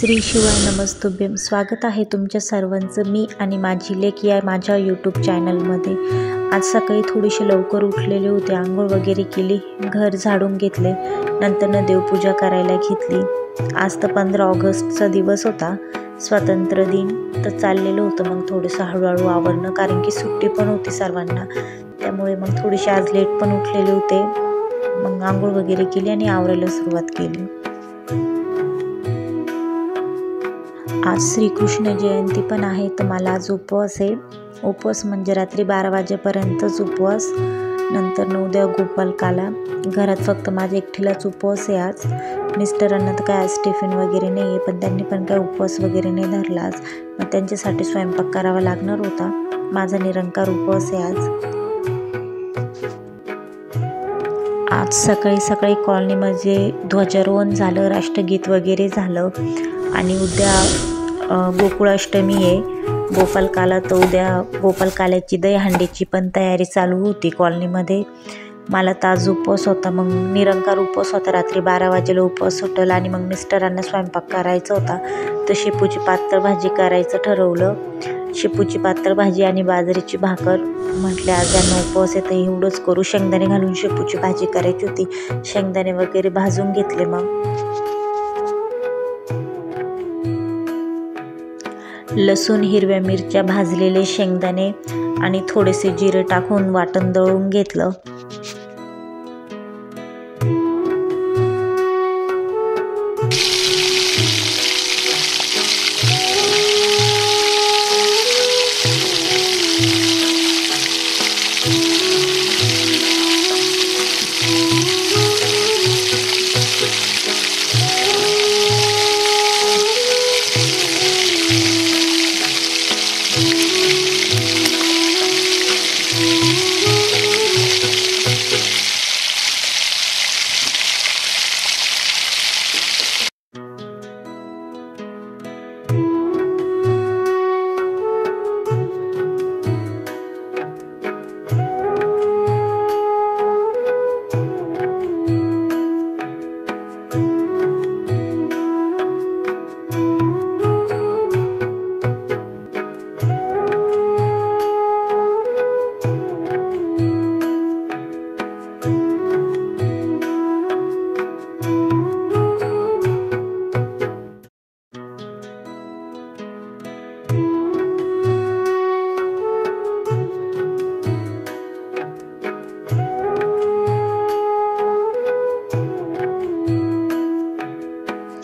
श्री शिवाय नमस्तुभ्यं. स्वागत आहे तुमच्या सर्वांचं मी आणि माझी लेक या माझ्या यूट्यूब चॅनलमध्ये. आज सकाळी थोडीशी लवकर उठलेले होते, आंघोळ वगैरे केली, घर झाडून घेतले, नंतरनं देवपूजा करायला घेतली. आज तर 15 ऑगस्टचा दिवस होता, स्वातंत्र्य दिन. तर चाललेलं होतं मग थोडंसं हळूहळू आवरणं, कारण की सुट्टी पण होती सर्वांना, त्यामुळे मग थोडीशी आज लेट पण उठलेले होते. मग आंघोळ वगैरे केली आणि आवरायला सुरुवात केली. आज श्रीकृष्ण जयंती पण आहे, तर मला आज उपवास आहे. उपवास म्हणजे रात्री 12 वाजेपर्यंतच उपवास, नंतर उद्या गोपालकाला. घरात फक्त माझ्या एकटीलाच उपवास आहे आज. मिस्टरांना तर काय आज टिफिन वगैरे नाही आहे, पण त्यांनी पण काय उपवास वगैरे नाही धरला आज. मग त्यांच्यासाठी स्वयंपाक करावा लागणार होता. माझा निरंकार उपवास आहे आज. आज सकाळी सकाळी कॉलनीमध्ये ध्वजारोहण झालं, राष्ट्रगीत वगैरे झालं. आणि उद्या गोकुळाष्टमी आहे गोपालकाला, तर उद्या गोपालकाल्याची दहीहंडीची पण तयारी चालू होती कॉलनीमध्ये. मला तर आज उपवास होता, मग निरंकार उपवास होता. रात्री 12 वाजेला उपवास सुटला आणि मग मिस्टरांना स्वयंपाक करायचा होता, तर शेपूची पातळ भाजी करायचं ठरवलं. शेपूची पातळ भाजी आणि बाजरीची भाकर. म्हटले आज यांना उपवास आहे तर एवढंच करू. शेंगदाणे घालून शेपूची भाजी करायची होती, शेंगदाणे वगैरे भाजून घेतले. मग लसूण, हिरव्या मिरच्या, भाजलेले शेंगदाणे आणि थोडेसे जिरे टाकून वाटण दळून घेतलं.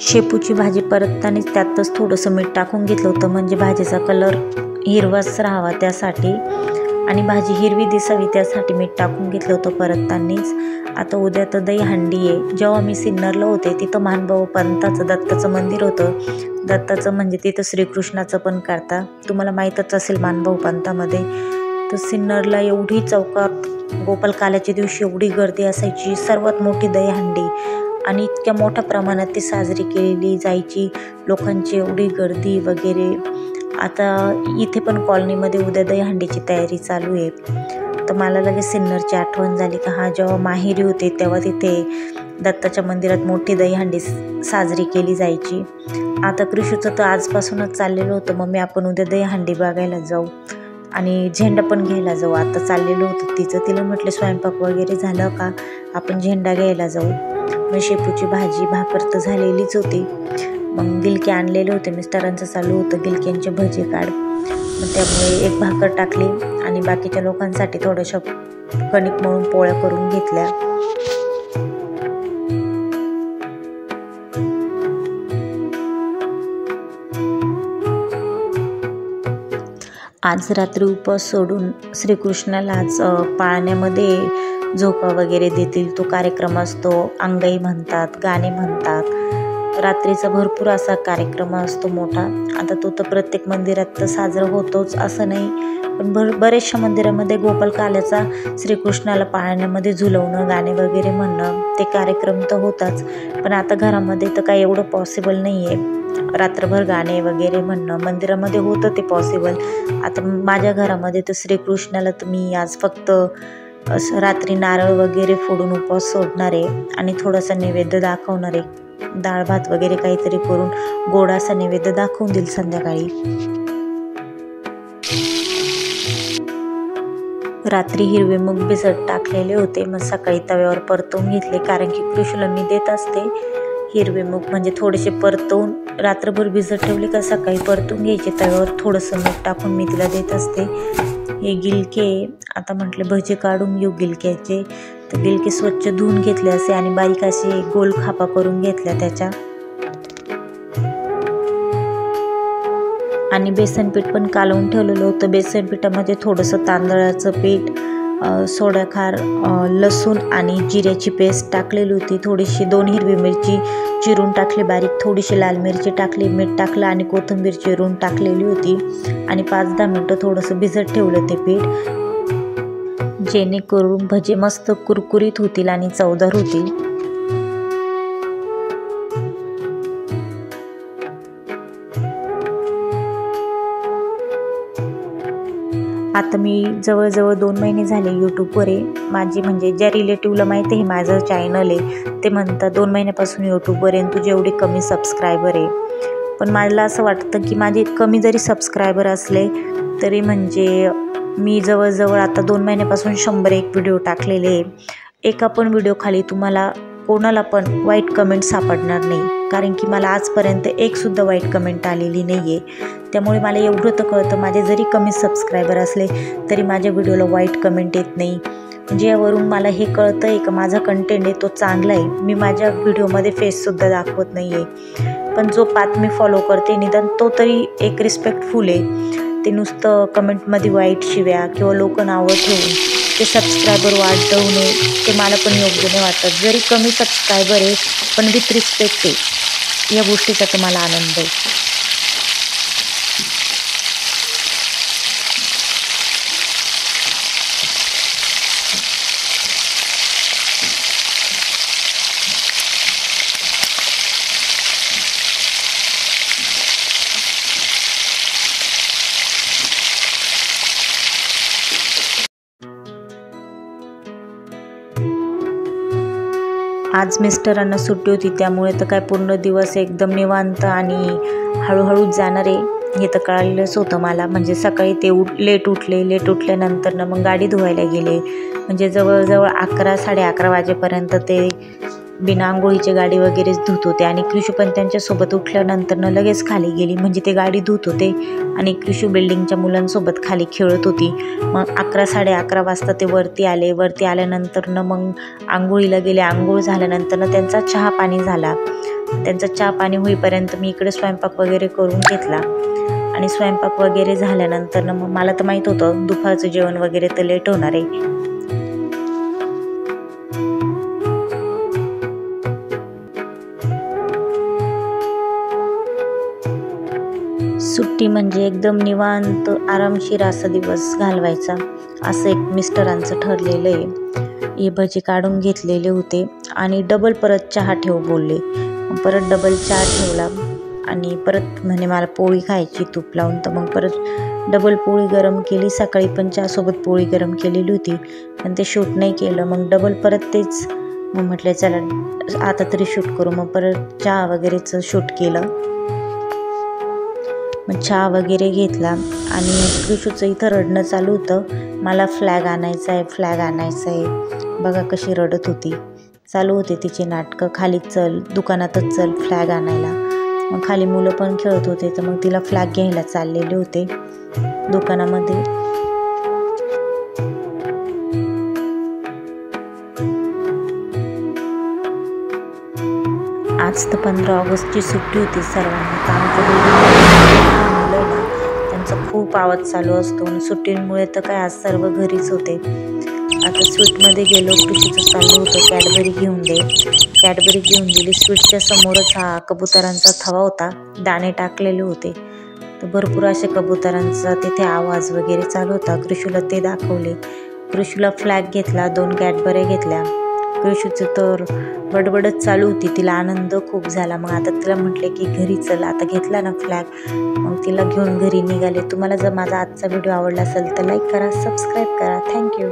शेपूची भाजी परततानाच त्यातच थोडंसं मीठ टाकून घेतलं होतं, म्हणजे भाजीचा कलर हिरवाच राहावा त्यासाठी, आणि भाजी हिरवी दिसावी त्यासाठी मीठ टाकून घेतलं होतं परततानाच. आता उद्या तर दहीहंडी आहे. जेव्हा मी सिन्नरला होते तिथं महानुभाव पंथाचं दत्ताचं मंदिर होतं. दत्ताचं म्हणजे तिथं श्रीकृष्णाचं पण करता, तुम्हाला माहीतच असेल महानुभाव पंथामध्ये. तर सिन्नरला एवढी चौकात गोपालकाल्याच्या दिवशी एवढी गर्दी असायची, सर्वात मोठी दहीहंडी, आणि इतक्या मोठ्या प्रमाणात ती साजरी केलेली जायची, लोकांची एवढी गर्दी वगैरे. आता इथे पण कॉलनीमध्ये उद्या दहीहंडीची तयारी चालू आहे. तर मला लगेच सिन्नरची आठवण झाली का हा जेव्हा माहेरी होते तेव्हा तिथे दत्ताच्या मंदिरात मोठी दहीहंडी साजरी केली जायची. आता कृषूचं तर आजपासूनच चाललेलं होतं, मम्मी आपण उद्या दहीहंडी बघायला जाऊ आणि झेंडा पण घ्यायला जाऊ. आता चाललेलं होतं तिचं. तिला म्हटलं स्वयंपाक वगैरे झालं का, आपण झेंडा घ्यायला जाऊ. मग शेपूची भाजी भाकर तर झालेलीच होती. मग गिलके आणलेले होते, मिस्टरांचं चालू होतं गिलक्यांचे भजे काढ. मग त्यामुळे एक भाकर टाकली आणि बाकीच्या लोकांसाठी थोड्याशा कणिक मळून पोळ्या करून घेतल्या. आज रात्री उपवास सोडून श्रीकृष्णाला आज पाळण्यामध्ये झोका वगैरे देतील, तो कार्यक्रम असतो. अंगाई म्हणतात, गाणे म्हणतात, रात्रीचा भरपूर असा कार्यक्रम असतो मोठा. आता तो तर प्रत्येक मंदिरात तर साजरा होतोच असं नाही, पण बऱ्याचशा मंदिरामध्ये गोपालकाल्याचा श्रीकृष्णाला पाळण्यामध्ये झुलवणं, गाणे वगैरे म्हणणं, ते कार्यक्रम तर होताच. पण आता घरामध्ये तर काही एवढं पॉसिबल नाही आहे रात्रभर गाणे वगैरे म्हणणं. मंदिरामध्ये होतं ते पॉसिबल. आता माझ्या घरामध्ये तर श्रीकृष्णाला तर मी आज फक्त रात्री नारळ वगैरे फोडून उपवास सोडणार आहे आणि थोडासा नैवेद्य दाखवणार आहे. डाळ भात वगैरे काहीतरी करून गोड असा नैवेद्य दाखवून देईल संध्याकाळी। रात्री हिरवे मूग भिजत टाकलेले होते, मग सकाळी तव्यावर परतवून घेतले, कारण की कृषूला मी देत असते हिरवे मूग म्हणजे थोडेसे परतवून रात्रभर भिजत ठेवले का सकाळी परतून घ्यायचे तव्यावर, थोडंसं मीठ टाकून मी तिला देत असते। हे गिलके आता म्हटले भजी काढून घेऊ गिलक्याचे, तर गिलके स्वच्छ धुवून घेतले असे आणि बारीक असे गोल खापा करून घेतल्या त्याच्या। आणि बेसन पीठ पण कालवून ठेवलेलं होतं, बेसन पिठामध्ये थोडंसं तांदळाचं पीठ, सोडा खार, लसूण आणि जिऱ्याची पेस्ट टाकलेली होती, थोडीशी 2 हिरवी मिरची चिरून टाकली बारीक, थोडीशी लाल मिरची टाकली, मीठ टाकलं आणि कोथिंबीर चिरून टाकलेली होती आणि 5-10 मिनटं थोडंसं भिजत ठेवलं ते पीठ, जेणेकरून भजे मस्त कुरकुरीत होतील आणि चवदार होतील। आता मी जवळजवळ 2 महिने झाले यूट्यूबवर आहे, माझी म्हणजे ज्या रिलेटिव्हला माहिती आहे माझं चॅनल आहे ते म्हणतात 2 महिन्यापासून यूट्यूबवर आहे तुझे एवढे कमी सबस्क्रायबर आहे। पण मला असं वाटतं की माझे कमी जरी सबस्क्रायबर असले तरी म्हणजे मी जवळजवळ आता 2 महिन्यापासून 101 व्हिडिओ टाकलेले आहे। एका पण व्हिडिओ खाली तुम्हाला कोणाला पण वाईट कमेंट सापडणार नाही, कारण की मला आजपर्यंत एकसुद्धा वाईट कमेंट आलेली नाही आहे। त्यामुळे मला एवढं तर कळतं माझे जरी कमी सबस्क्रायबर असले तरी माझ्या व्हिडिओला वाईट कमेंट येत नाही, म्हणजे यावरून मला हे कळतं आहे का माझा कंटेंट आहे तो चांगला आहे। मी माझ्या व्हिडिओमध्ये फेससुद्धा दाखवत नाही आहे, पण जो पाथ मी फॉलो करते निदान तो तरी एक रिस्पेक्टफुल आहे। ते नुसतं कमेंटमध्ये वाईट शिव्या किंवा लोक नावं ठेवून ते सबस्क्रायबर वाढवणे ते मला पण योग्य नाही वाटत। जरी कमी सबस्क्रायबर आहे पण विथ रिस्पेक्ट आहे, या गोष्टीचा तर मला आनंद आहे। आज मिस्टरांना सुट्टी होती त्यामुळे तर काय पूर्ण दिवस एकदम निवांत आणि हळूहळूच जाणार आहे हे तर कळालेलंच होतं मला। म्हणजे सकाळी ते लेट उठल्यानंतर ना मग गाडी धुवायला गेले, म्हणजे जवळजवळ 11-11:30 वाजेपर्यंत ते बिना आंघोळीची गाडी वगैरेच धुत होते आणि कृषू पण त्यांच्यासोबत उठल्यानंतर न लगेच खाली गेली, म्हणजे ते गाडी धुत होते आणि कृषू बिल्डिंगच्या मुलांसोबत खाली खेळत होती। मग 11-11:30 वाजता ते वरती आले, वरती आल्यानंतर न मग आंघोळीला गेले, आंघोळ झाल्यानंतर न त्यांचा चहा पाणी झाला, त्यांचा चहा पाणी होईपर्यंत मी इकडे स्वयंपाक वगैरे करून घेतला आणि स्वयंपाक वगैरे झाल्यानंतर न मग मला तर माहीत होतं दुपारचं जेवण वगैरे तर लेट होणार आहे। सुट्टी म्हणजे एकदम निवांत आरामशीर असा दिवस घालवायचा असं एक मिस्टरांचं ठरलेलं आहे। हे भजी काढून घेतलेले होते आणि डबल परत चहा ठेव बोलले, परत डबल चहा ठेवला आणि परत म्हणे मला पोळी खायची तूप लावून, तर मग परत डबल पोळी गरम केली। सकाळी पण चहासोबत पोळी गरम केलेली होती पण ते शूट नाही केलं, मग डबल परत तेच, मग म्हटलं चला आता तरी शूट करू, मग परत चहा वगैरेचं शूट केलं। मग चहा वगैरे घेतला आणि कृषूचं इथं रडणं चालू होतं, मला फ्लॅग आणायचा आहे, फ्लॅग आणायचा आहे। बघा कशी रडत होती, चालू होते तिचे नाटकं, खाली चल दुकानातच चल फ्लॅग आणायला। मग खाली मुलं पण खेळत होते तर मग तिला फ्लॅग घ्यायला चाललेले होते दुकानामध्ये। आज तर 15 ऑगस्टची सुट्टी होती सर्वांना, तर आमच्या मुलं ना त्यांचा खूप आवाज चालू असतो आणि सुट्टींमुळे तर काय आज सर्व घरीच होते। आता स्वीटमध्ये गेलो, कृषीचं चाललं होतं कॅडबरी घेऊन दे, कॅडबरी घेऊन दिली। स्वीटच्या समोरच हा कबुतरांचा थवा होता, दाणे टाकलेले होते, तर भरपूर असे कबुतरांचा तिथे आवाज वगैरे चालू होता। कृषूला ते दाखवले, कृषूला फ्लॅग घेतला, 2 कॅडबऱ्या घेतल्या। कृषूचं तर बडबडच चालू होती, तिला आनंद खूप झाला। मग आता तिला म्हटले की घरी चल, आता घेतला ना फ्लॅग, मग तिला घेऊन घरी निघाले। तुम्हाला जर माझा आजचा व्हिडिओ आवडला असेल तर लाईक करा, सबस्क्राईब करा। थँक्यू।